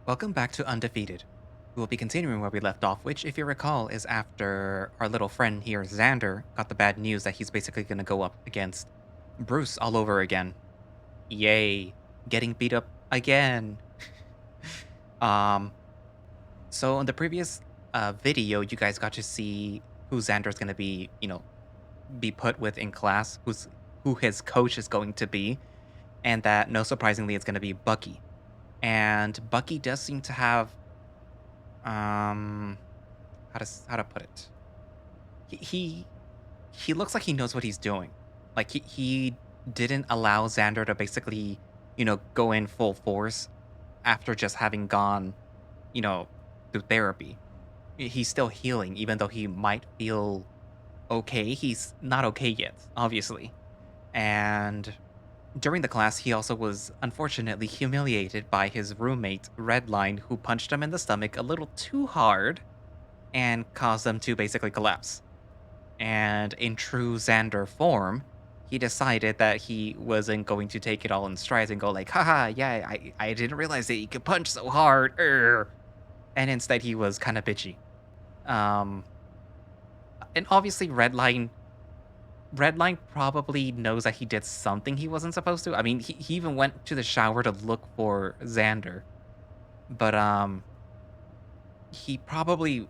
Welcome back to Undefeated. We will be continuing where we left off, which, if you recall, is after our little friend here, Zander, got the bad news that he's basically going to go up against Bruce all over again. Yay. Getting beat up again. um, so in the previous video, you guys got to see who Xander's going to be, be put with in class, who his coach is going to be, and that, no surprisingly, it's going to be Bucky. And Bucky does seem to have um how to put it. He he, he looks like he knows what he's doing. Like he didn't allow Xander to basically, go in full force after just having gone, you know, through therapy. He's still healing, even though he might feel okay. He's not okay yet, obviously. And during the class, he also was unfortunately humiliated by his roommate, Redline, who punched him in the stomach a little too hard and caused them to basically collapse. And in true Xander form, he decided that he wasn't going to take it all in strides and go like, haha, yeah, I didn't realize that he could punch so hard. And instead he was kind of bitchy. Um, and obviously Redline probably knows that he did something he wasn't supposed to. I mean, he even went to the shower to look for Xander. But he probably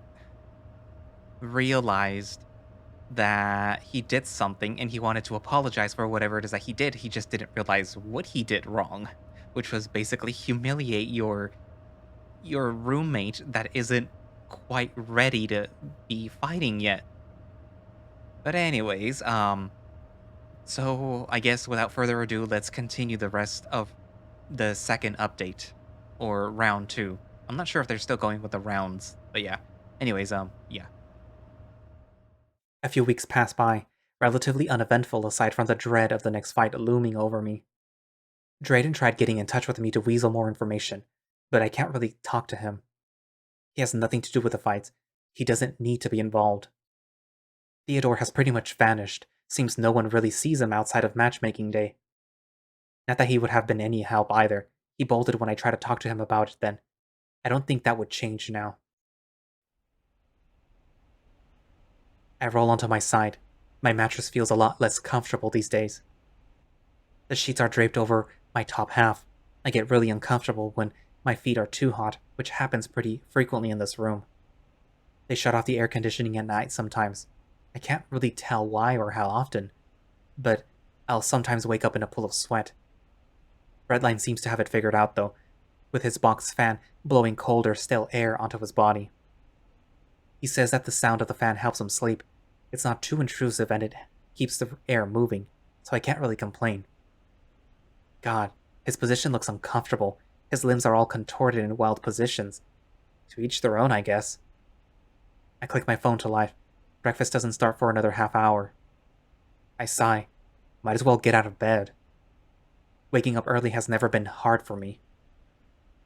realized that he did something and he wanted to apologize for whatever it is that he did. He just didn't realize what he did wrong, which was basically humiliate your roommate that isn't quite ready to be fighting yet. But anyways, so I guess without further ado, let's continue the rest of the second update or round 2. I'm not sure if they're still going with the rounds, but yeah. Anyways, yeah. A few weeks passed by, relatively uneventful aside from the dread of the next fight looming over me. Drayden tried getting in touch with me to weasel more information, but I can't really talk to him. He has nothing to do with the fights. He doesn't need to be involved. Theodore has pretty much vanished. Seems no one really sees him outside of matchmaking day. Not that he would have been any help either. He bolted when I tried to talk to him about it then. I don't think that would change now. I roll onto my side. My mattress feels a lot less comfortable these days. The sheets are draped over my top half. I get really uncomfortable when my feet are too hot, which happens pretty frequently in this room. They shut off the air conditioning at night sometimes. I can't really tell why or how often, but I'll sometimes wake up in a pool of sweat. Redline seems to have it figured out, though, with his box fan blowing colder, stale air onto his body. He says that the sound of the fan helps him sleep. It's not too intrusive and it keeps the air moving, so I can't really complain. God, his position looks uncomfortable. His limbs are all contorted in wild positions. To each their own, I guess. I click my phone to life. Breakfast doesn't start for another half hour. I sigh. Might as well get out of bed. Waking up early has never been hard for me.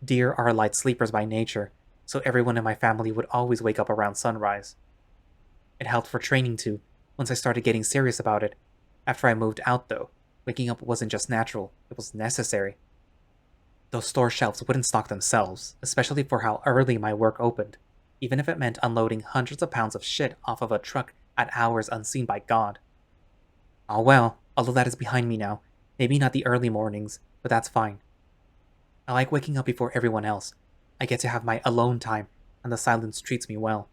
Deer are light sleepers by nature, so everyone in my family would always wake up around sunrise. It helped for training too, once I started getting serious about it. After I moved out, though, waking up wasn't just natural, it was necessary. Those store shelves wouldn't stock themselves, especially for how early my work opened, even if it meant unloading hundreds of pounds of shit off of a truck at hours unseen by God. Oh well, although that is behind me now. Maybe not the early mornings, but that's fine. I like waking up before everyone else. I get to have my alone time, and the silence treats me well.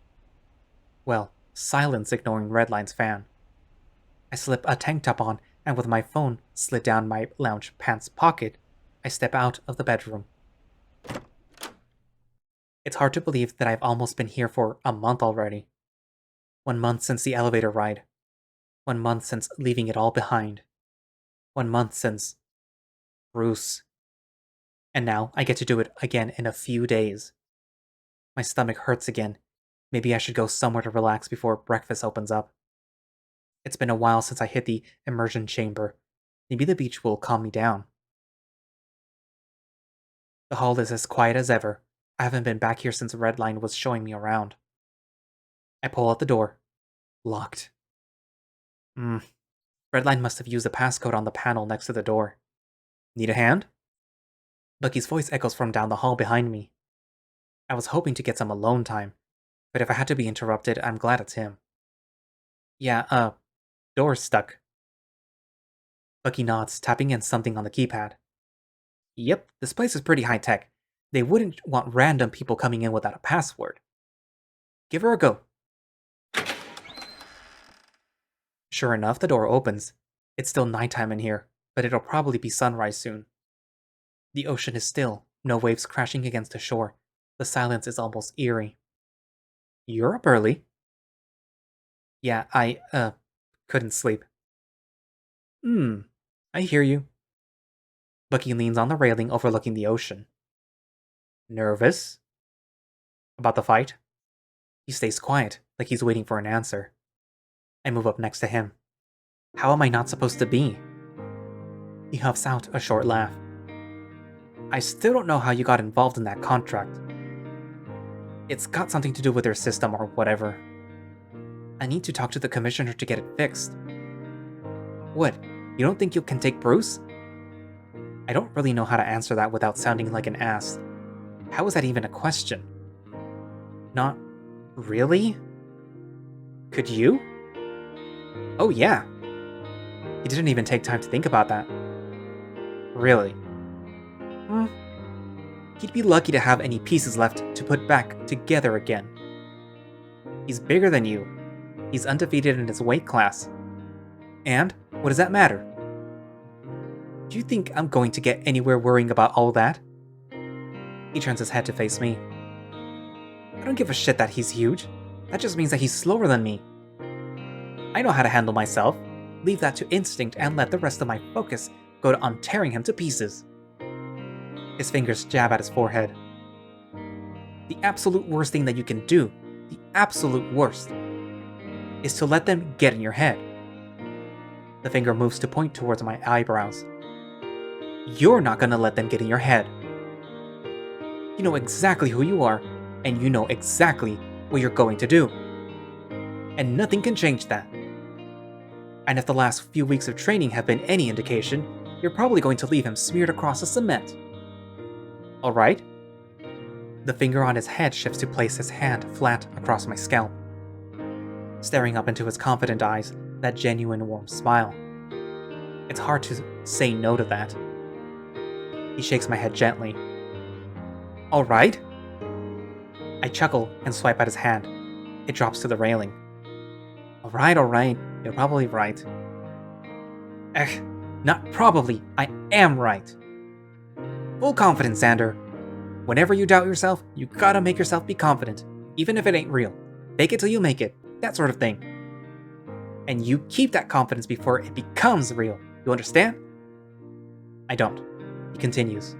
Well, silence ignoring Redline's fan. I slip a tank top on, and with my phone slid down my lounge pants pocket, I step out of the bedroom. It's hard to believe that I've almost been here for a month already. 1 month since the elevator ride. 1 month since leaving it all behind. 1 month since Bruce. And now I get to do it again in a few days. My stomach hurts again. Maybe I should go somewhere to relax before breakfast opens up. It's been a while since I hit the immersion chamber. Maybe the beach will calm me down. The hall is as quiet as ever. I haven't been back here since Redline was showing me around. I pull out the door. Locked. Redline must have used the passcode on the panel next to the door. Need a hand? Bucky's voice echoes from down the hall behind me. I was hoping to get some alone time, but if I had to be interrupted, I'm glad it's him. Yeah, door's stuck. Bucky nods, tapping in something on the keypad. Yep, this place is pretty high tech. They wouldn't want random people coming in without a password. Give her a go. Sure enough, the door opens. It's still nighttime in here, but it'll probably be sunrise soon. The ocean is still, no waves crashing against the shore. The silence is almost eerie. You're up early. Yeah, I couldn't sleep. I hear you. Bucky leans on the railing overlooking the ocean. Nervous? About the fight? He stays quiet, like he's waiting for an answer. I move up next to him. How am I not supposed to be? He huffs out a short laugh. I still don't know how you got involved in that contract. It's got something to do with their system or whatever. I need to talk to the commissioner to get it fixed. What? You don't think you can take Bruce? I don't really know how to answer that without sounding like an ass. How is that even a question? Not really? Could you? Oh yeah. He didn't even take time to think about that. Really? He'd be lucky to have any pieces left to put back together again. He's bigger than you. He's undefeated in his weight class. And what does that matter? Do you think I'm going to get anywhere worrying about all that? He turns his head to face me. I don't give a shit that he's huge. That just means that he's slower than me. I know how to handle myself. Leave that to instinct and let the rest of my focus go on tearing him to pieces. His fingers jab at his forehead. The absolute worst thing that you can do, the absolute worst, is to let them get in your head. The finger moves to point towards my eyebrows. You're not gonna let them get in your head. You know exactly who you are, and you know exactly what you're going to do. And nothing can change that. And if the last few weeks of training have been any indication, you're probably going to leave him smeared across the cement. Alright? The finger on his head shifts to place his hand flat across my scalp. Staring up into his confident eyes, that genuine warm smile. It's hard to say no to that. He shakes my head gently. Alright? I chuckle and swipe at his hand. It drops to the railing. Alright, you're probably right. Not probably, I am right. Full confidence, Zander. Whenever you doubt yourself, you gotta make yourself be confident, even if it ain't real. Fake it till you make it, that sort of thing. And you keep that confidence before it becomes real. You understand? I don't. He continues.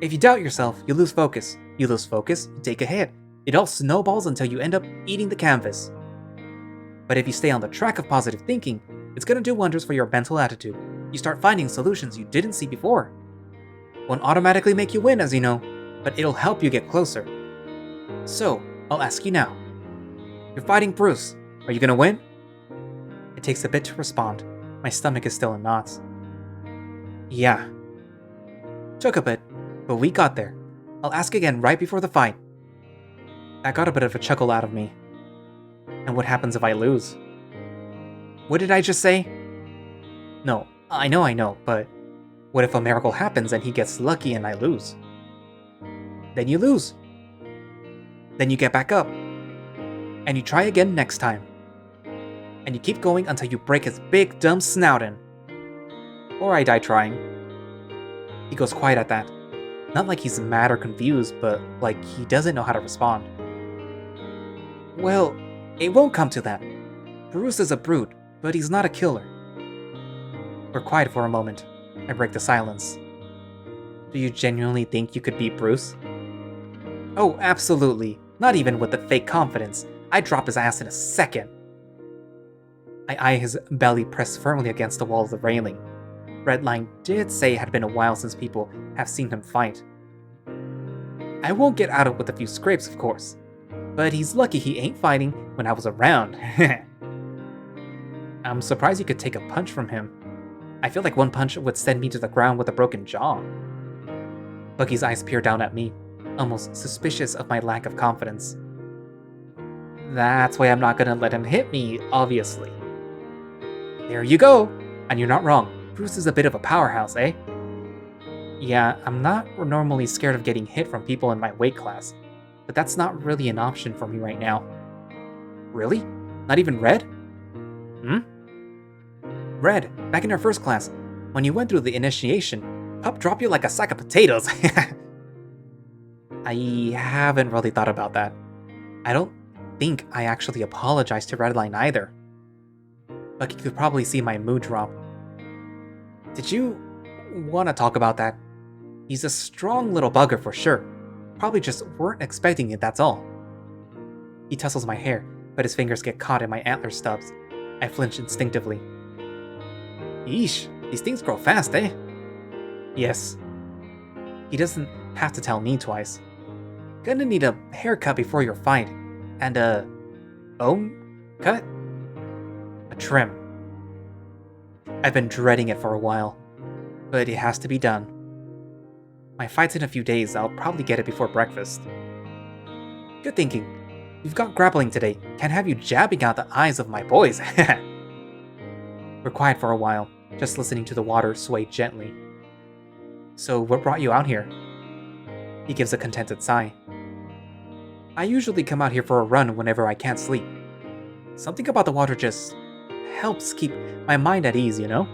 If you doubt yourself, you lose focus. You lose focus, you take a hit. It all snowballs until you end up eating the canvas. But if you stay on the track of positive thinking, it's gonna do wonders for your mental attitude. You start finding solutions you didn't see before. Won't automatically make you win, as you know, but it'll help you get closer. So, I'll ask you now. You're fighting Bruce. Are you gonna win? It takes a bit to respond. My stomach is still in knots. Yeah. Took a bit, but we got there. I'll ask again right before the fight. That got a bit of a chuckle out of me. And what happens if I lose? What did I just say? No, I know, but what if a miracle happens and he gets lucky and I lose? Then you lose. Then you get back up. And you try again next time. And you keep going until you break his big dumb snout in. Or I die trying. He goes quiet at that. Not like he's mad or confused, but like he doesn't know how to respond. Well, it won't come to that. Bruce is a brute, but he's not a killer. We're quiet for a moment. I break the silence. Do you genuinely think you could beat Bruce? Oh, absolutely. Not even with the fake confidence. I'd drop his ass in a second. I eye his belly pressed firmly against the wall of the railing. Redline did say it had been a while since people have seen him fight. I won't get out of it with a few scrapes, of course. But he's lucky he ain't fighting when I was around. I'm surprised you could take a punch from him. I feel like one punch would send me to the ground with a broken jaw. Bucky's eyes peer down at me. almost suspicious of my lack of confidence. That's why I'm not gonna let him hit me, obviously. There you go! And you're not wrong. Bruce is a bit of a powerhouse, eh? Yeah, I'm not normally scared of getting hit from people in my weight class, but that's not really an option for me right now. Really? Not even Red? Hmm? Red, back in our first class, when you went through the initiation, Pup dropped you like a sack of potatoes. I haven't really thought about that. I don't think I actually apologized to Redline either. Bucky could probably see my mood drop. Did you want to talk about that? He's a strong little bugger for sure. Probably just weren't expecting it, that's all. He tussles my hair, but his fingers get caught in my antler stubs. I flinch instinctively. Yeesh, these things grow fast, eh? Yes. He doesn't have to tell me twice. Gonna need a haircut before your fight. And a bone cut? A trim. I've been dreading it for a while, but it has to be done. My fight's in a few days, I'll probably get it before breakfast. Good thinking. You've got grappling today. Can't have you jabbing out the eyes of my boys. We're quiet for a while, just listening to the water sway gently. So what brought you out here? He gives a contented sigh. I usually come out here for a run whenever I can't sleep. Something about the water just helps keep my mind at ease, you know?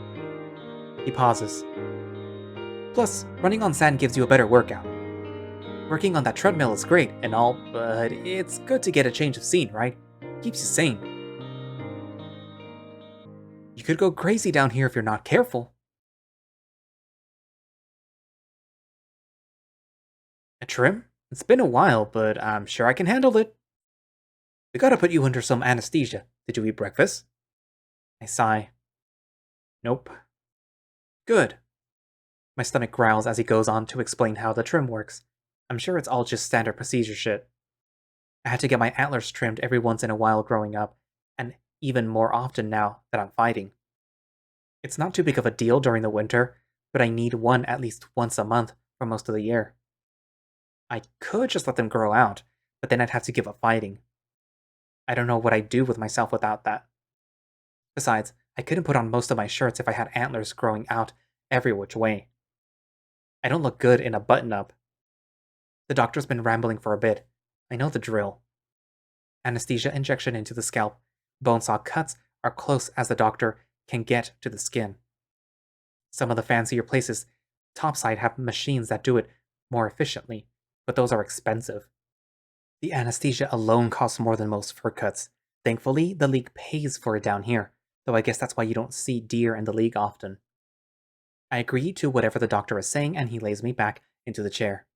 He pauses. Plus, running on sand gives you a better workout. Working on that treadmill is great and all, but it's good to get a change of scene, right? Keeps you sane. You could go crazy down here if you're not careful. A trim? It's been a while, but I'm sure I can handle it. We gotta put you under some anesthesia. Did you eat breakfast? I sigh. Nope. Good. My stomach growls as he goes on to explain how the trim works. I'm sure it's all just standard procedure shit. I had to get my antlers trimmed every once in a while growing up, and even more often now that I'm fighting. It's not too big of a deal during the winter, but I need one at least once a month for most of the year. I could just let them grow out, but then I'd have to give up fighting. I don't know what I'd do with myself without that. Besides, I couldn't put on most of my shirts if I had antlers growing out every which way. I don't look good in a button-up. The doctor's been rambling for a bit. I know the drill. Anesthesia injection into the scalp. Bone saw cuts are close as the doctor can get to the skin. Some of the fancier places topside have machines that do it more efficiently, but those are expensive. The anesthesia alone costs more than most fur cuts. Thankfully, the league pays for it down here, though I guess that's why you don't see deer in the league often. I agree to whatever the doctor is saying, and he lays me back into the chair.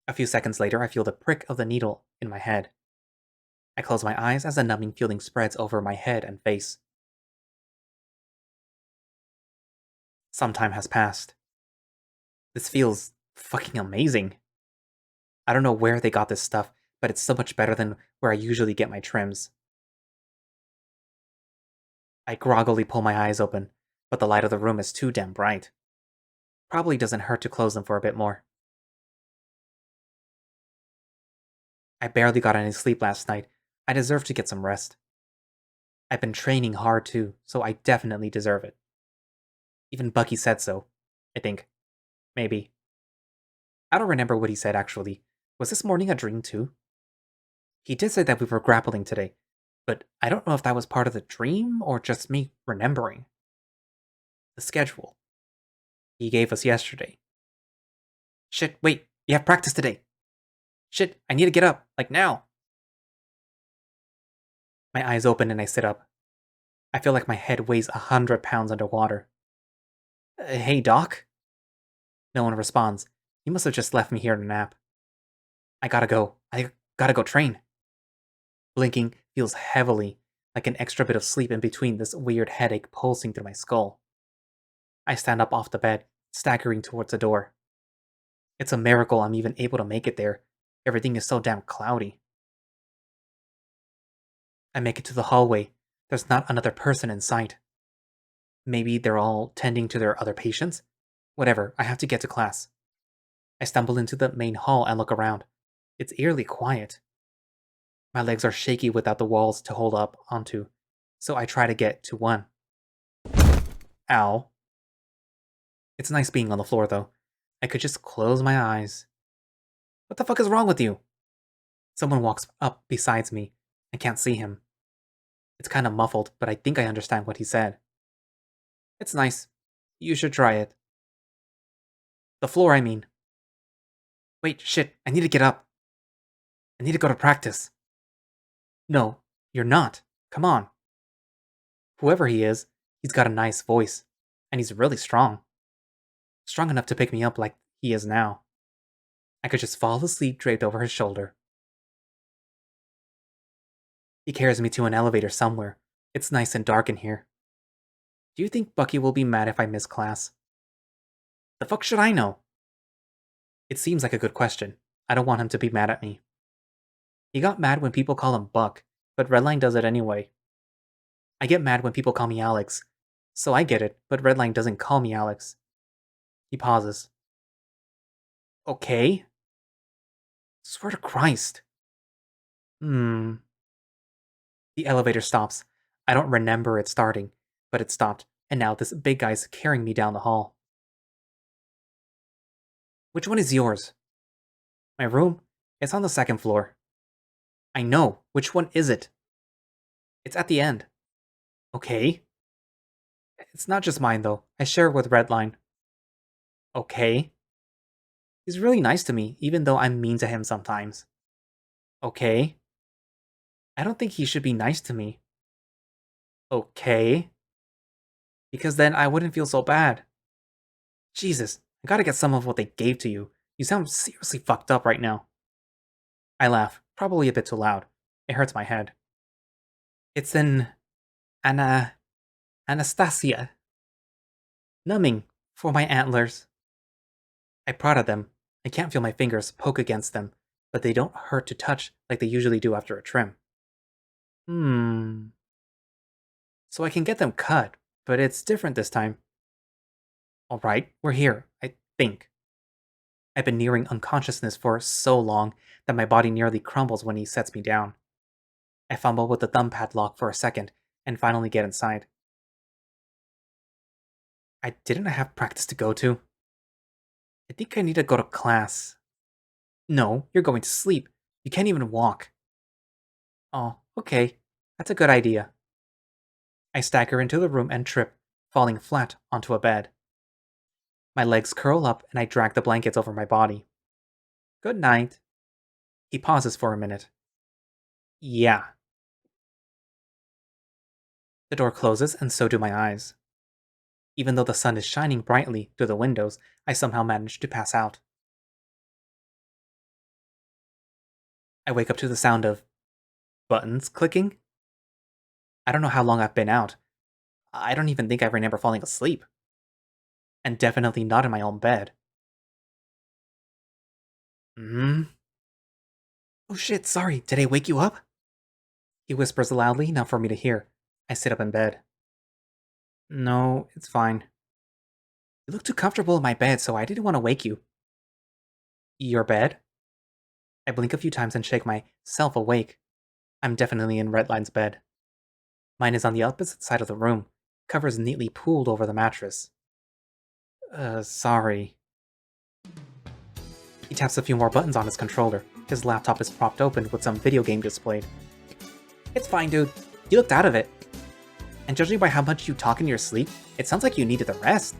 A few seconds later, I feel the prick of the needle in my head. I close my eyes as a numbing feeling spreads over my head and face. Some time has passed. This feels fucking amazing. I don't know where they got this stuff, but it's so much better than where I usually get my trims. I groggily pull my eyes open, but the light of the room is too damn bright. Probably doesn't hurt to close them for a bit more. I barely got any sleep last night. I deserve to get some rest. I've been training hard too, so I definitely deserve it. Even Bucky said so, I think. Maybe. I don't remember what he said actually. Was this morning a dream too? He did say that we were grappling today, but I don't know if that was part of the dream or just me remembering. The schedule he gave us yesterday. Shit, wait, you have practice today. Shit, I need to get up, like now. My eyes open and I sit up. I feel like my head weighs 100 pounds underwater. Hey, Doc? No one responds. He must have just left me here to nap. I gotta go. I gotta go train. Blinking feels heavily, like an extra bit of sleep in between this weird headache pulsing through my skull. I stand up off the bed, staggering towards the door. It's a miracle I'm even able to make it there. Everything is so damn cloudy. I make it to the hallway. There's not another person in sight. Maybe they're all tending to their other patients? Whatever, I have to get to class. I stumble into the main hall and look around. It's eerily quiet. My legs are shaky without the walls to hold up onto, so I try to get to one. Ow. It's nice being on the floor, though. I could just close my eyes. What the fuck is wrong with you? Someone walks up besides me. I can't see him. It's kind of muffled, but I think I understand what he said. It's nice. You should try it. The floor, I mean. Wait, shit, I need to get up. I need to go to practice. No, you're not. Come on. Whoever he is, he's got a nice voice, and he's really strong. Strong enough to pick me up like he is now. I could just fall asleep draped over his shoulder. He carries me to an elevator somewhere. It's nice and dark in here. Do you think Bucky will be mad if I miss class? The fuck should I know? It seems like a good question. I don't want him to be mad at me. He got mad when people call him Buck, but Redline does it anyway. I get mad when people call me Alex. So I get it, but Redline doesn't call me Alex. He pauses. Okay? Swear to Christ. The elevator stops. I don't remember it starting, but it stopped, and now this big guy's carrying me down the hall. Which one is yours? My room? It's on the second floor. I know. Which one is it? It's at the end. Okay. It's not just mine, though. I share it with Redline. Okay. He's really nice to me, even though I'm mean to him sometimes. Okay. I don't think he should be nice to me. Okay. Because then I wouldn't feel so bad. Jesus, I gotta get some of what they gave to you. You sound seriously fucked up right now. I laugh, probably a bit too loud. It hurts my head. It's an... Anastasia. Numbing for my antlers. I prod at them. I can't feel my fingers poke against them, but they don't hurt to touch like they usually do after a trim. So I can get them cut, but it's different this time. Alright, we're here, I think. I've been nearing unconsciousness for so long that my body nearly crumbles when he sets me down. I fumble with the thumb padlock for a second, and finally get inside. Didn't I have practice to go to? I think I need to go to class. No, you're going to sleep. You can't even walk. Oh, okay. That's a good idea. I stagger into the room and trip, falling flat onto a bed. My legs curl up and I drag the blankets over my body. Good night. He pauses for a minute. Yeah. The door closes and so do my eyes. Even though the sun is shining brightly through the windows, I somehow manage to pass out. I wake up to the sound of buttons clicking. I don't know how long I've been out. I don't even think I remember falling asleep. And definitely not in my own bed. Oh shit, sorry, did I wake you up? He whispers loudly, enough for me to hear. I sit up in bed. No, it's fine. You look too comfortable in my bed, so I didn't want to wake you. Your bed? I blink a few times and shake myself awake. I'm definitely in Redline's bed. Mine is on the opposite side of the room, covers neatly pooled over the mattress. Sorry. He taps a few more buttons on his controller. His laptop is propped open with some video game displayed. It's fine, dude. You looked out of it. And judging by how much you talk in your sleep, it sounds like you needed the rest.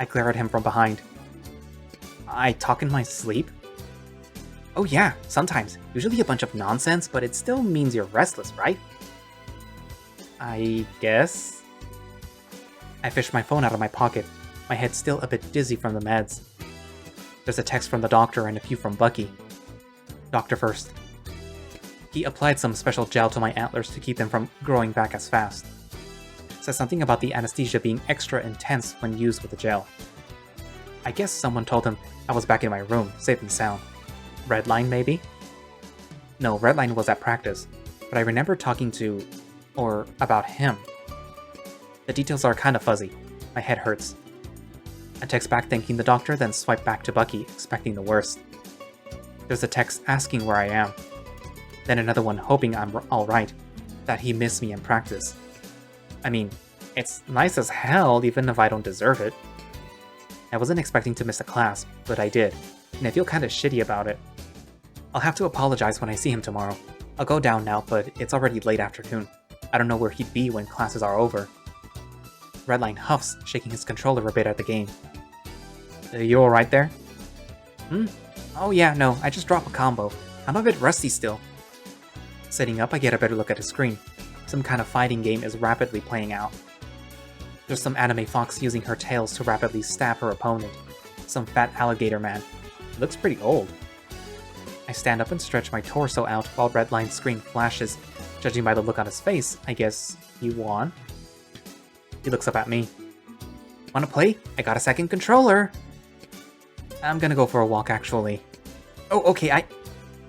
I glare at him from behind. I talk in my sleep? Oh yeah, sometimes. Usually a bunch of nonsense, but it still means you're restless, right? I guess? I fish my phone out of my pocket, my head still a bit dizzy from the meds. There's a text from the doctor and a few from Bucky. Doctor first. He applied some special gel to my antlers to keep them from growing back as fast. Says something about the anesthesia being extra intense when used with the gel. I guess someone told him I was back in my room, safe and sound. Redline, maybe? No, Redline was at practice, but I remember talking to... or about him. The details are kind of fuzzy. My head hurts. I text back thanking the doctor, then swipe back to Bucky, expecting the worst. There's a text asking where I am. Then another one hoping I'm alright, that he missed me in practice. I mean, it's nice as hell even if I don't deserve it. I wasn't expecting to miss a class, but I did, and I feel kinda shitty about it. I'll have to apologize when I see him tomorrow. I'll go down now, but it's already late afternoon. I don't know where he'd be when classes are over. Redline huffs, shaking his controller a bit at the game. You alright there? Oh yeah, no, I just dropped a combo. I'm a bit rusty still. Sitting up, I get a better look at the screen. Some kind of fighting game is rapidly playing out. There's some anime fox using her tails to rapidly stab her opponent. Some fat alligator man. Looks pretty old. I stand up and stretch my torso out while Redline's screen flashes. Judging by the look on his face, I guess he won. He looks up at me. Wanna play? I got a second controller! I'm gonna go for a walk actually. Oh, okay,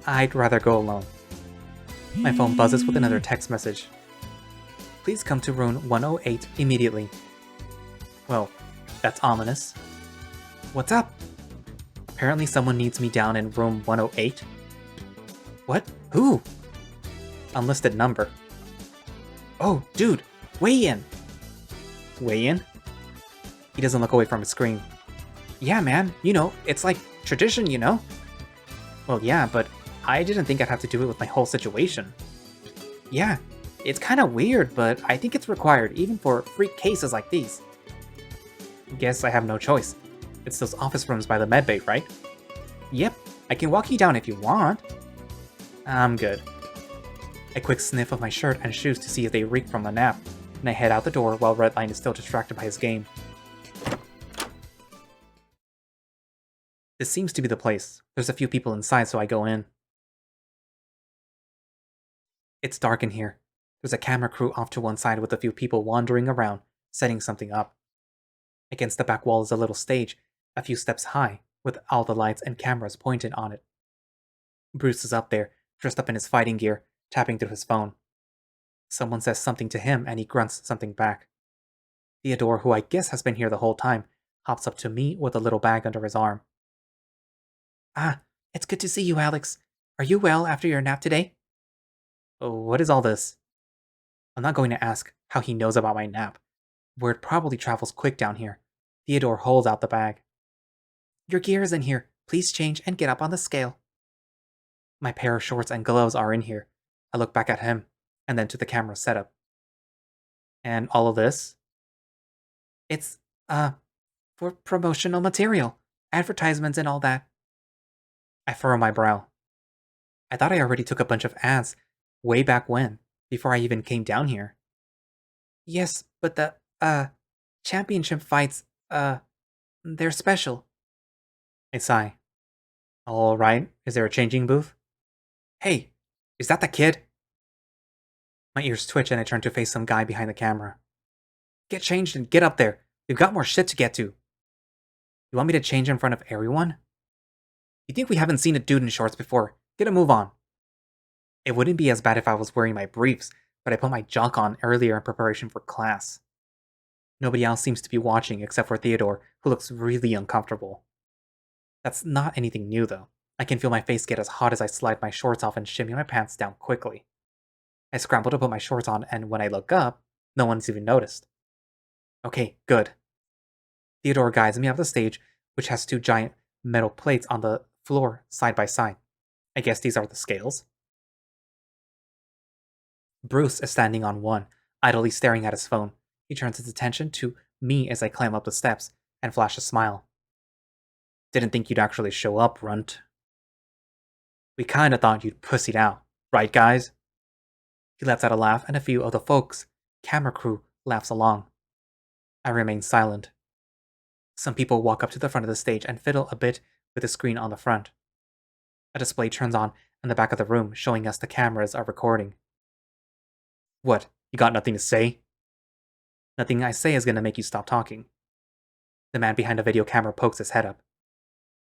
I'd rather go alone. My phone buzzes with another text message. Please come to room 108 immediately. Well, that's ominous. What's up? Apparently someone needs me down in room 108. What? Who? Unlisted number. Oh, dude, weigh in. Weigh in? He doesn't look away from his screen. Yeah, man, you know, it's like tradition, you know? Well, yeah, but I didn't think I'd have to do it with my whole situation. Yeah, it's kinda weird, but I think it's required, even for freak cases like these. Guess I have no choice. It's those office rooms by the medbay, right? Yep, I can walk you down if you want. I'm good. A quick sniff of my shirt and shoes to see if they reek from a nap, and I head out the door while Redline is still distracted by his game. This seems to be the place. There's a few people inside, so I go in. It's dark in here. There's a camera crew off to one side with a few people wandering around, setting something up. Against the back wall is a little stage, a few steps high, with all the lights and cameras pointed on it. Bruce is up there, dressed up in his fighting gear, tapping through his phone. Someone says something to him and he grunts something back. Theodore, who I guess has been here the whole time, hops up to me with a little bag under his arm. Ah, it's good to see you, Alex. Are you well after your nap today? Oh, what is all this? I'm not going to ask how he knows about my nap. Word probably travels quick down here. Theodore holds out the bag. Your gear is in here. Please change and get up on the scale. My pair of shorts and gloves are in here. I look back at him, and then to the camera setup. And all of this? It's, for promotional material. Advertisements and all that. I furrow my brow. I thought I already took a bunch of ads way back when, before I even came down here. Yes, but the, championship fights, they're special. I sigh. Alright, is there a changing booth? Hey, is that the kid? My ears twitch and I turn to face some guy behind the camera. Get changed and get up there. We've got more shit to get to. You want me to change in front of everyone? You think we haven't seen a dude in shorts before? Get a move on. It wouldn't be as bad if I was wearing my briefs, but I put my jock on earlier in preparation for class. Nobody else seems to be watching except for Theodore, who looks really uncomfortable. That's not anything new, though. I can feel my face get as hot as I slide my shorts off and shimmy my pants down quickly. I scramble to put my shorts on, and when I look up, no one's even noticed. Okay, good. Theodore guides me up the stage, which has two giant metal plates on the floor side by side. I guess these are the scales. Bruce is standing on one, idly staring at his phone. He turns his attention to me as I climb up the steps, and flash a smile. Didn't think you'd actually show up, runt. We kinda thought you'd pussied out, right guys? He lets out a laugh and a few of the folks, camera crew, laughs along. I remain silent. Some people walk up to the front of the stage and fiddle a bit with the screen on the front. A display turns on in the back of the room, showing us the cameras are recording. What, you got nothing to say? Nothing I say is gonna make you stop talking. The man behind the video camera pokes his head up.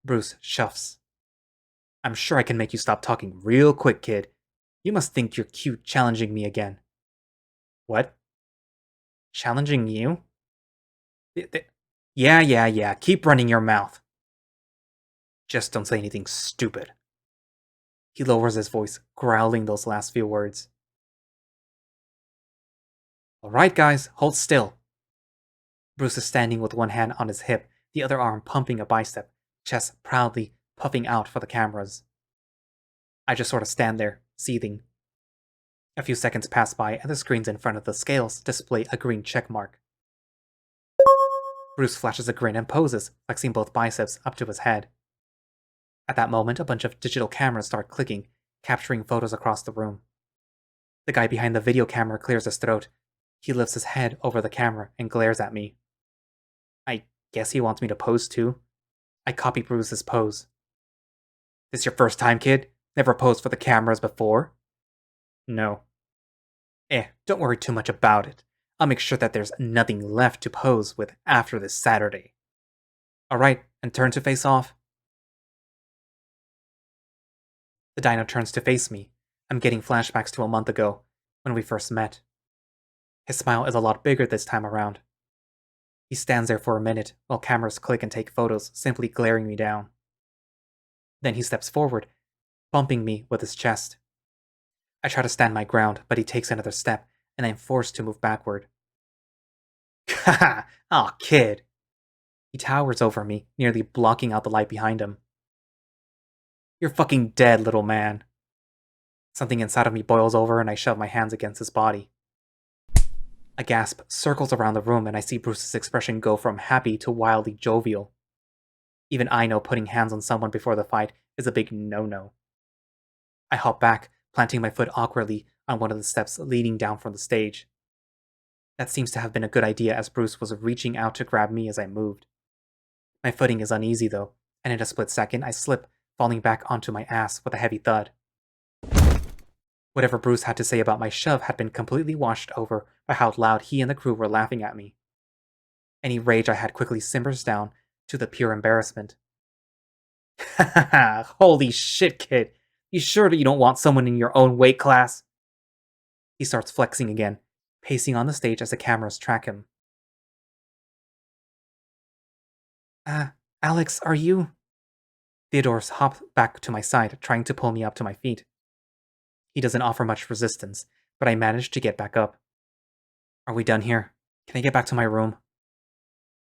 Bruce shuffs. I'm sure I can make you stop talking real quick, kid. You must think you're cute challenging me again. What? Challenging you? Yeah, keep running your mouth. Just don't say anything stupid. He lowers his voice, growling those last few words. Alright, guys, hold still. Bruce is standing with one hand on his hip, the other arm pumping a bicep, chest proudly puffing out for the cameras. I just sort of stand there, seething. A few seconds pass by, and the screens in front of the scales display a green check mark. Bruce flashes a grin and poses, flexing both biceps up to his head. At that moment, a bunch of digital cameras start clicking, capturing photos across the room. The guy behind the video camera clears his throat. He lifts his head over the camera and glares at me. I guess he wants me to pose too. I copy Bruce's pose. This your first time, kid? Never posed for the cameras before? No. Don't worry too much about it. I'll make sure that there's nothing left to pose with after this Saturday. Alright, and turn to face off. The dino turns to face me. I'm getting flashbacks to a month ago, when we first met. His smile is a lot bigger this time around. He stands there for a minute while cameras click and take photos, simply glaring me down. Then he steps forward, bumping me with his chest. I try to stand my ground, but he takes another step, and I'm forced to move backward. Haha! Aw, kid! He towers over me, nearly blocking out the light behind him. You're fucking dead, little man. Something inside of me boils over and I shove my hands against his body. A gasp circles around the room and I see Bruce's expression go from happy to wildly jovial. Even I know putting hands on someone before the fight is a big no-no. I hop back, planting my foot awkwardly on one of the steps leading down from the stage. That seems to have been a good idea as Bruce was reaching out to grab me as I moved. My footing is uneasy though, and in a split second I slip, falling back onto my ass with a heavy thud. Whatever Bruce had to say about my shove had been completely washed over by how loud he and the crew were laughing at me. Any rage I had quickly simmers down to the pure embarrassment. Hahaha, holy shit, kid. You sure that you don't want someone in your own weight class? He starts flexing again, pacing on the stage as the cameras track him. Alex, are you... Theodore's hopped back to my side, trying to pull me up to my feet. He doesn't offer much resistance, but I manage to get back up. Are we done here? Can I get back to my room?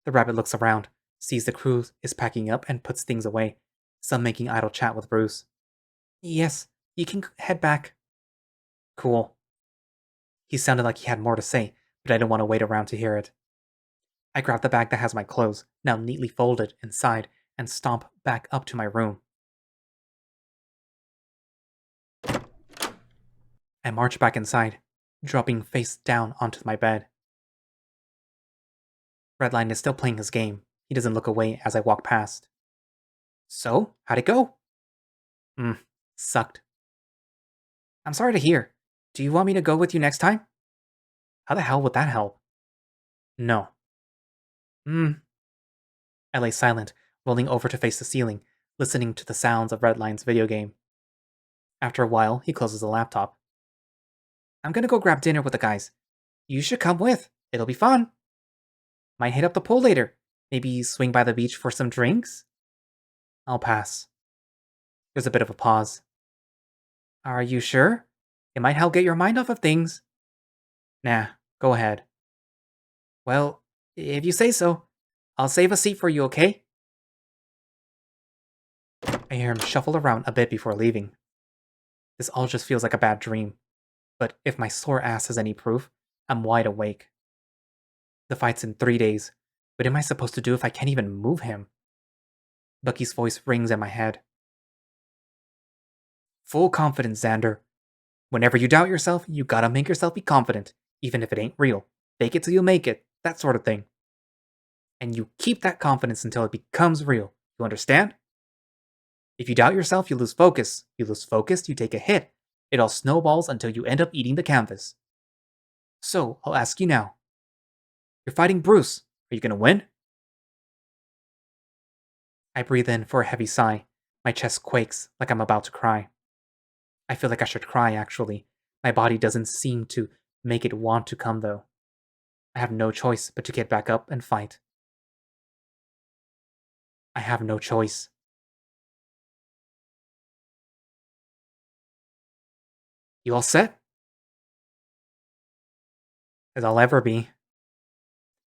The rabbit looks around, sees the crew is packing up, and puts things away, some making idle chat with Bruce. Yes, you can head back. Cool. He sounded like he had more to say, but I didn't want to wait around to hear it. I grab the bag that has my clothes, now neatly folded, inside, and stomp back up to my room. I march back inside, dropping face down onto my bed. Redline is still playing his game. He doesn't look away as I walk past. So, how'd it go? Sucked. I'm sorry to hear. Do you want me to go with you next time? How the hell would that help? No. I lay silent, rolling over to face the ceiling, listening to the sounds of Redline's video game. After a while, he closes the laptop. I'm gonna go grab dinner with the guys. You should come with. It'll be fun. Might hit up the pool later. Maybe swing by the beach for some drinks? I'll pass. There's a bit of a pause. Are you sure? It might help get your mind off of things. Nah, go ahead. Well, if you say so. I'll save a seat for you, okay? I hear him shuffle around a bit before leaving. This all just feels like a bad dream. But if my sore ass has any proof, I'm wide awake. The fight's in 3 days. What am I supposed to do if I can't even move him? Bucky's voice rings in my head. Full confidence, Zander. Whenever you doubt yourself, you gotta make yourself be confident, even if it ain't real. Fake it till you make it, that sort of thing. And you keep that confidence until it becomes real. You understand? If you doubt yourself, you lose focus. You lose focus, you take a hit. It all snowballs until you end up eating the canvas. So, I'll ask you now. You're fighting Bruce. Are you gonna win? I breathe in for a heavy sigh. My chest quakes like I'm about to cry. I feel like I should cry, actually. My body doesn't seem to make it want to come, though. I have no choice but to get back up and fight. I have no choice. You all set? As I'll ever be.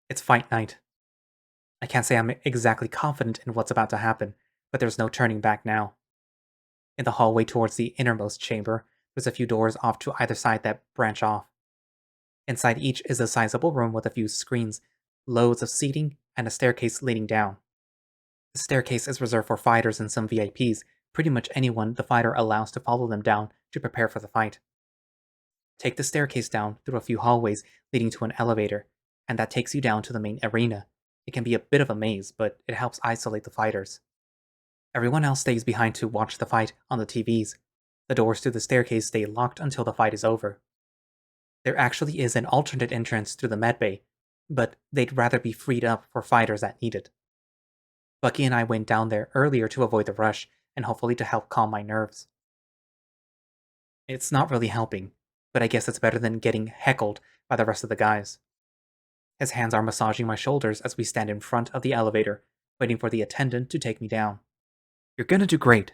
It's fight night. I can't say I'm exactly confident in what's about to happen, but there's no turning back now. In the hallway towards the innermost chamber, there's a few doors off to either side that branch off. Inside each is a sizable room with a few screens, loads of seating, and a staircase leading down. The staircase is reserved for fighters and some VIPs, pretty much anyone the fighter allows to follow them down to prepare for the fight. Take the staircase down through a few hallways leading to an elevator, and that takes you down to the main arena. It can be a bit of a maze, but it helps isolate the fighters. Everyone else stays behind to watch the fight on the TVs. The doors to the staircase stay locked until the fight is over. There actually is an alternate entrance through the medbay, but they'd rather be freed up for fighters that need it. Bucky and I went down there earlier to avoid the rush, and hopefully to help calm my nerves. It's not really helping, but I guess it's better than getting heckled by the rest of the guys. His hands are massaging my shoulders as we stand in front of the elevator, waiting for the attendant to take me down. You're gonna do great.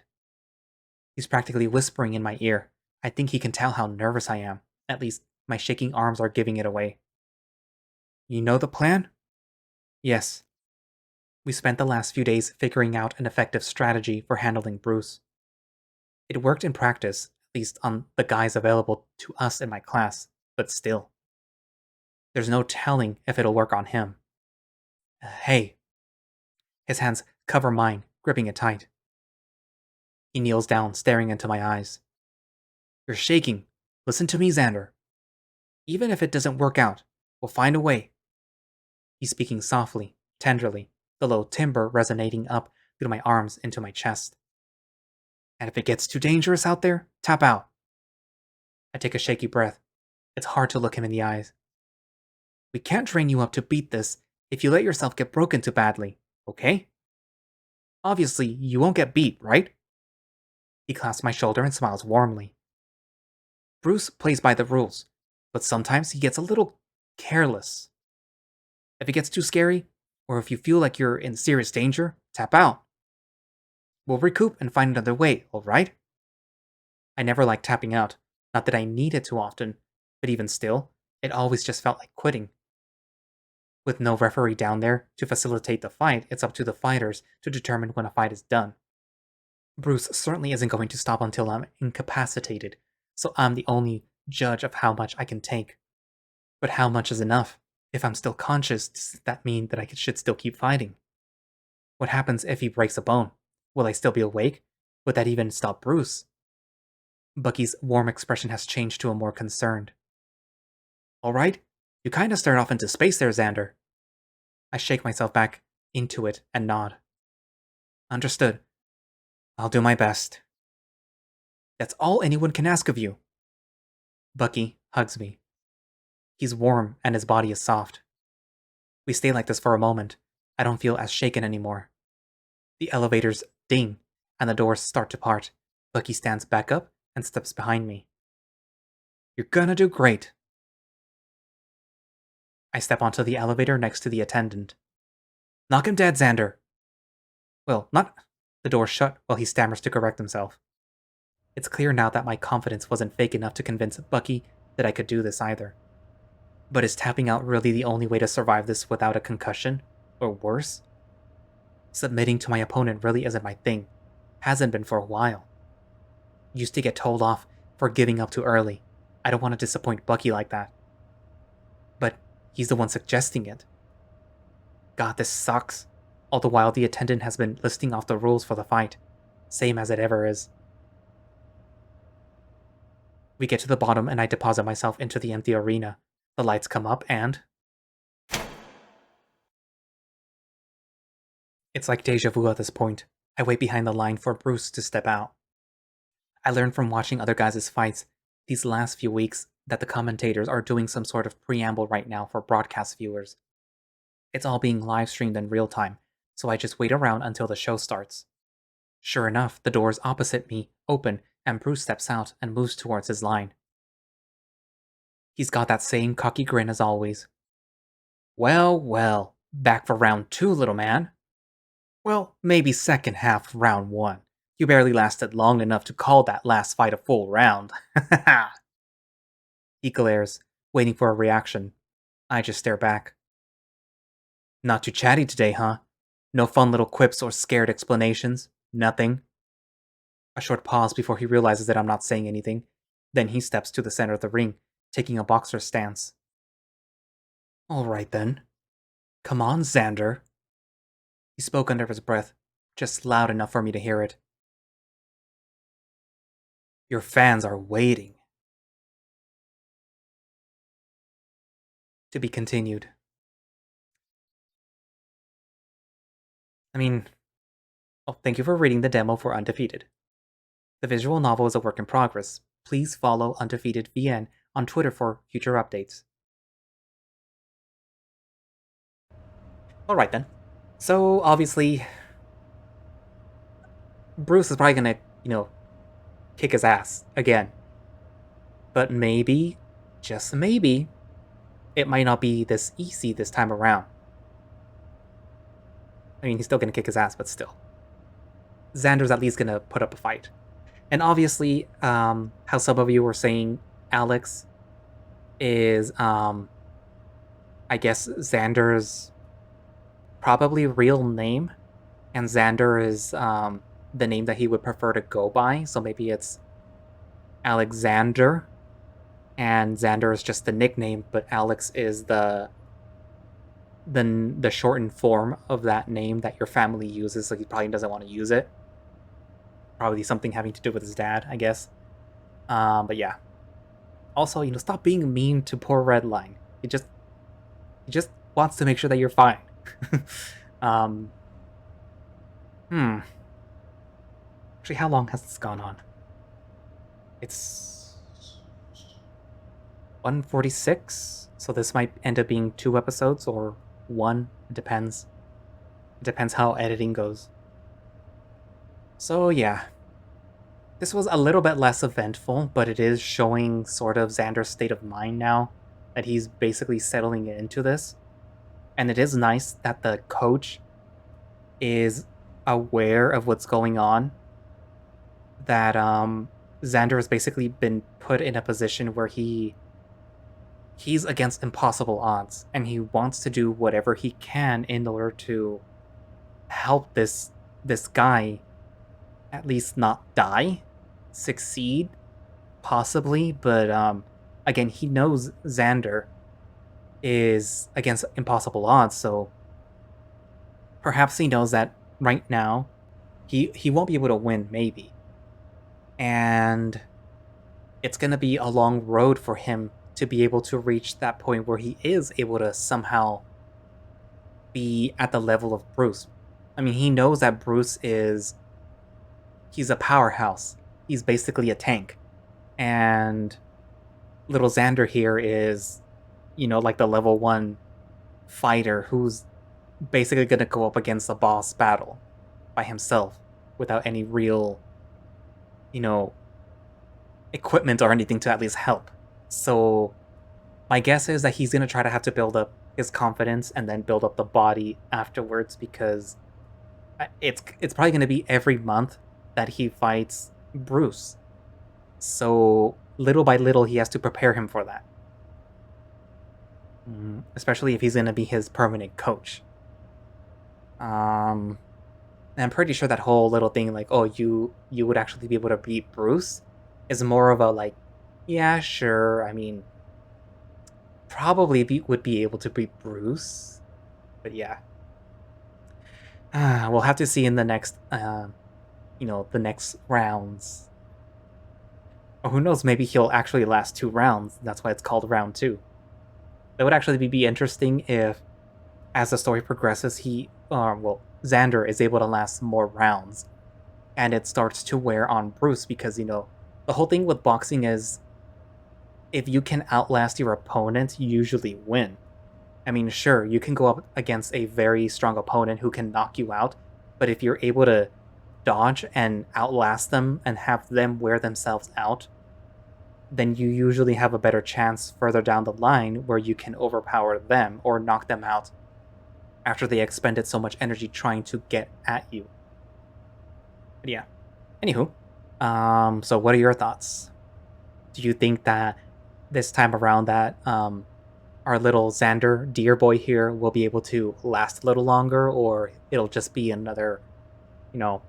He's practically whispering in my ear. I think he can tell how nervous I am. At least, my shaking arms are giving it away. You know the plan? Yes. We spent the last few days figuring out an effective strategy for handling Bruce. It worked in practice, at least on the guys available to us in my class, but still. There's no telling if it'll work on him. Hey. His hands cover mine, gripping it tight. He kneels down, staring into my eyes. You're shaking. Listen to me, Zander. Even if it doesn't work out, we'll find a way. He's speaking softly, tenderly, the low timbre resonating up through my arms into my chest. And if it gets too dangerous out there, tap out. I take a shaky breath. It's hard to look him in the eyes. We can't train you up to beat this if you let yourself get broken too badly, okay? Obviously, you won't get beat, right? He clasps my shoulder and smiles warmly. Bruce plays by the rules, but sometimes he gets a little careless. If it gets too scary, or if you feel like you're in serious danger, tap out. We'll recoup and find another way, alright? I never liked tapping out, not that I need it too often, but even still, it always just felt like quitting. With no referee down there to facilitate the fight, it's up to the fighters to determine when a fight is done. Bruce certainly isn't going to stop until I'm incapacitated, so I'm the only judge of how much I can take. But how much is enough? If I'm still conscious, does that mean that I should still keep fighting? What happens if he breaks a bone? Will I still be awake? Would that even stop Bruce? Bucky's warm expression has changed to a more concerned. Alright, you kinda start off into space there, Zander. I shake myself back into it and nod. Understood. I'll do my best. That's all anyone can ask of you. Bucky hugs me. He's warm and his body is soft. We stay like this for a moment. I don't feel as shaken anymore. The elevators ding, and the doors start to part. Bucky stands back up and steps behind me. You're gonna do great. I step onto the elevator next to the attendant. Knock him dead, Zander. Well, not... The door shut while he stammers to correct himself. It's clear now that my confidence wasn't fake enough to convince Bucky that I could do this either. But is tapping out really the only way to survive this without a concussion? Or worse? Submitting to my opponent really isn't my thing. Hasn't been for a while. Used to get told off for giving up too early. I don't want to disappoint Bucky like that. But he's the one suggesting it. God, this sucks. All the while the attendant has been listing off the rules for the fight. Same as it ever is. We get to the bottom and I deposit myself into the empty arena. The lights come up and... It's like deja vu at this point. I wait behind the line for Bruce to step out. I learned from watching other guys' fights these last few weeks that the commentators are doing some sort of preamble right now for broadcast viewers. It's all being live streamed in real time, so I just wait around until the show starts. Sure enough, the doors opposite me open and Bruce steps out and moves towards his line. He's got that same cocky grin as always. Well, well, back for round 2, little man. Well, maybe second half of round 1. You barely lasted long enough to call that last fight a full round. He glares, waiting for a reaction. I just stare back. Not too chatty today, huh? No fun little quips or scared explanations? Nothing? A short pause before he realizes that I'm not saying anything. Then he steps to the center of the ring, taking a boxer's stance. Alright then. Come on, Zander. He spoke under his breath, just loud enough for me to hear it. Your fans are waiting. To be continued. I mean, oh, thank you for reading the demo for Undefeated. The visual novel is a work in progress. Please follow Undefeated VN on Twitter for future updates. Alright then. So, obviously, Bruce is probably gonna, kick his ass again. But maybe, just maybe, it might not be this easy this time around. I mean, he's still gonna kick his ass, but still. Xander's at least gonna put up a fight. And obviously, how some of you were saying Alex is, I guess, Xander's probably real name, and Zander is the name that he would prefer to go by. So maybe it's Alexander, and Xander is just the nickname, but Alex is the shortened form of that name that your family uses. So he probably doesn't want to use it. Probably something having to do with his dad, I guess. But yeah. Also, stop being mean to poor Redline. He just wants to make sure that you're fine. Actually, how long has this gone on? It's 146, so this might end up being 2 episodes or 1. It depends. It depends how editing goes. So yeah. This was a little bit less eventful, but it is showing sort of Xander's state of mind now, that he's basically settling into this. And it is nice that the coach is aware of what's going on. That Xander has basically been put in a position where he's against impossible odds, and he wants to do whatever he can in order to help this guy at least not die, succeed, possibly, but again, he knows Xander is against impossible odds, so perhaps he knows that right now he won't be able to win, maybe. And it's going to be a long road for him to be able to reach that point where he is able to somehow be at the level of Bruce. I mean, he knows that Bruce he's a powerhouse. He's basically a tank. And little Xander here is, like the level 1 fighter who's basically going to go up against a boss battle by himself without any real, equipment or anything to at least help. So my guess is that he's going to try to have to build up his confidence and then build up the body afterwards, because it's probably going to be every month that he fights Bruce. So little by little, he has to prepare him for that. Especially if he's going to be his permanent coach. And I'm pretty sure that whole little thing, like, oh, you would actually be able to beat Bruce, is more of a, like, yeah, sure, I mean, probably would be able to beat Bruce. But yeah. We'll have to see in the next, the next rounds. Or who knows, maybe he'll actually last 2 rounds. That's why it's called round 2. That would actually be interesting if, as the story progresses, Xander is able to last more rounds. And it starts to wear on Bruce because, the whole thing with boxing is if you can outlast your opponent, you usually win. I mean, sure, you can go up against a very strong opponent who can knock you out, but if you're able to dodge and outlast them and have them wear themselves out, then you usually have a better chance further down the line where you can overpower them or knock them out after they expended so much energy trying to get at you. But yeah. Anywho, so what are your thoughts? Do you think that this time around that our little Zander deer boy here will be able to last a little longer, or it'll just be another, you know,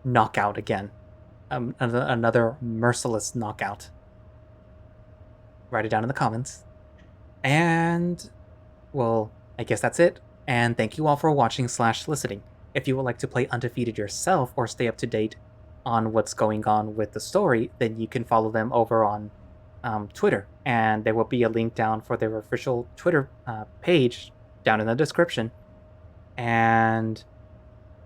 knockout again? Another merciless knockout. Write it down in the comments. And, well, I guess that's it. And thank you all for watching / listening. If you would like to play Undefeated yourself or stay up to date on what's going on with the story, then you can follow them over on Twitter. And there will be a link down for their official Twitter page down in the description. And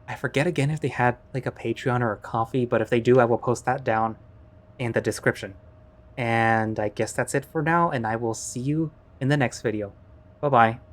I forget again if they had like a Patreon or a Coffee, but if they do, I will post that down in the description. And I guess that's it for now, and I will see you in the next video. Bye-bye.